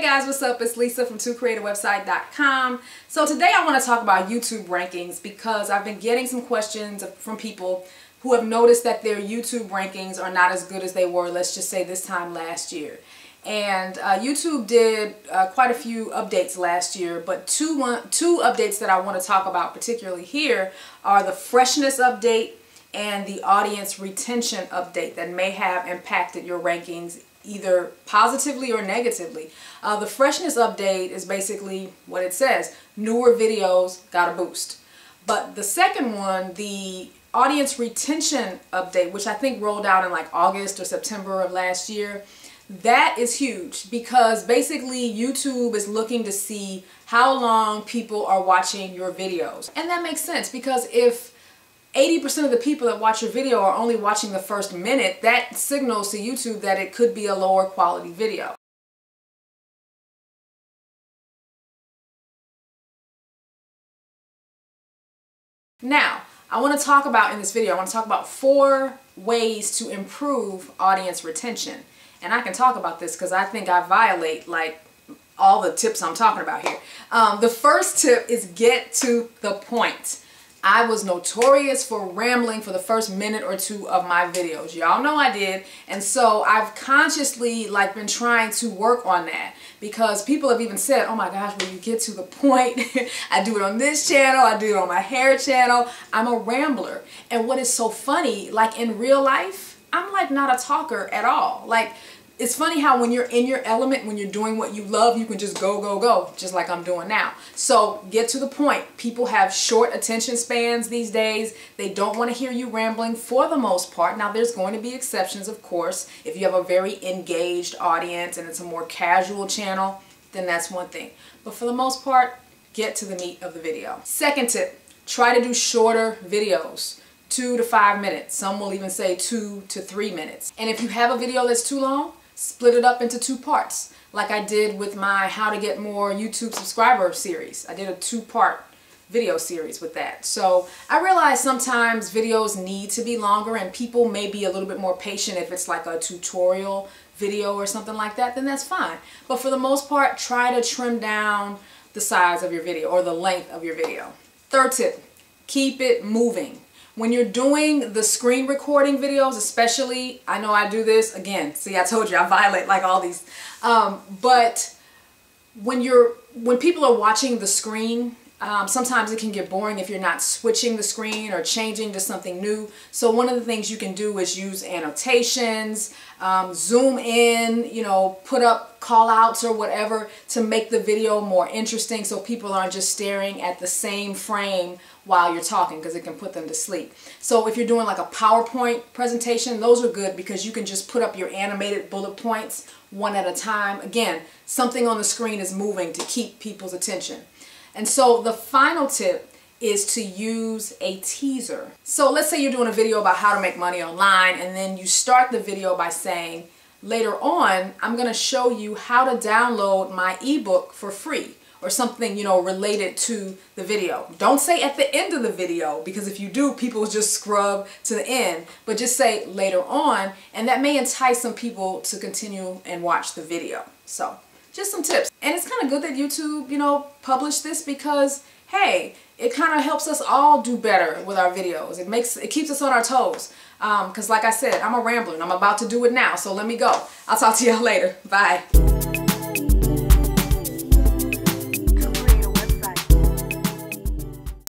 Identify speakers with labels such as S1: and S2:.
S1: guys, what's up? It's Lisa from twocreativewebsite.com. So today I want to talk about YouTube rankings because I've been getting some questions from people who have noticed that their YouTube rankings are not as good as they were, let's just say this time last year. And YouTube did quite a few updates last year, but two updates that I want to talk about particularly here are the freshness update and the audience retention update that may have impacted your rankings either positively or negatively. The freshness update is basically what it says: newer videos got a boost. But the second one, the audience retention update, which I think rolled out in like August or September of last year, that is huge because basically YouTube is looking to see how long people are watching your videos. And that makes sense because if 80% of the people that watch your video are only watching the first minute, that signals to YouTube that it could be a lower quality video. Now, I want to talk about in this video, I want to talk about 4 ways to improve audience retention. And I can talk about this because I think I violate like all the tips I'm talking about here. The first tip is get to the point. I was notorious for rambling for the first minute or 2 of my videos. Y'all know I did. And so I've consciously been trying to work on that because people have even said, oh my gosh, when you get to the point, I do it on this channel, I do it on my hair channel. I'm a rambler. And what is so funny, like in real life, I'm like not a talker at all. Like, it's funny how when you're in your element, when you're doing what you love, you can just go, just like I'm doing now. So get to the point. People have short attention spans these days. They don't want to hear you rambling for the most part. Now, there's going to be exceptions, of course. If you have a very engaged audience and it's a more casual channel, then that's one thing. But for the most part, get to the meat of the video. Second tip, try to do shorter videos. 2 to 5 minutes. Some will even say 2 to 3 minutes. And if you have a video that's too long, split it up into 2 parts. Like I did with my How to Get More YouTube Subscriber series. I did a 2-part video series with that. So I realize sometimes videos need to be longer and people may be a little bit more patient if it's like a tutorial video or something like that, then that's fine. But for the most part, try to trim down the size of your video or the length of your video. Third tip, keep it moving. When you're doing the screen recording videos, especially, I know I do this, again, see, I told you, I violate like all these, but when people are watching the screen, sometimes it can get boring if you're not switching the screen or changing to something new. So one of the things you can do is use annotations, zoom in, put up call outs or whatever to make the video more interesting so people aren't just staring at the same frame while you're talking because it can put them to sleep. So if you're doing like a PowerPoint presentation, those are good because you can just put up your animated bullet points one at a time. Again, something on the screen is moving to keep people's attention. And so the final tip is to use a teaser. So let's say you're doing a video about how to make money online and then you start the video by saying, later on, I'm going to show you how to download my ebook for free or something, related to the video. Don't say at the end of the video because if you do, people just scrub to the end, but just say later on, and that may entice some people to continue and watch the video. So just some tips. And it's kind of good that YouTube, published this because, hey, it kind of helps us all do better with our videos. It keeps us on our toes. Because like I said, I'm a rambler and I'm about to do it now. So let me go. I'll talk to y'all later. Bye.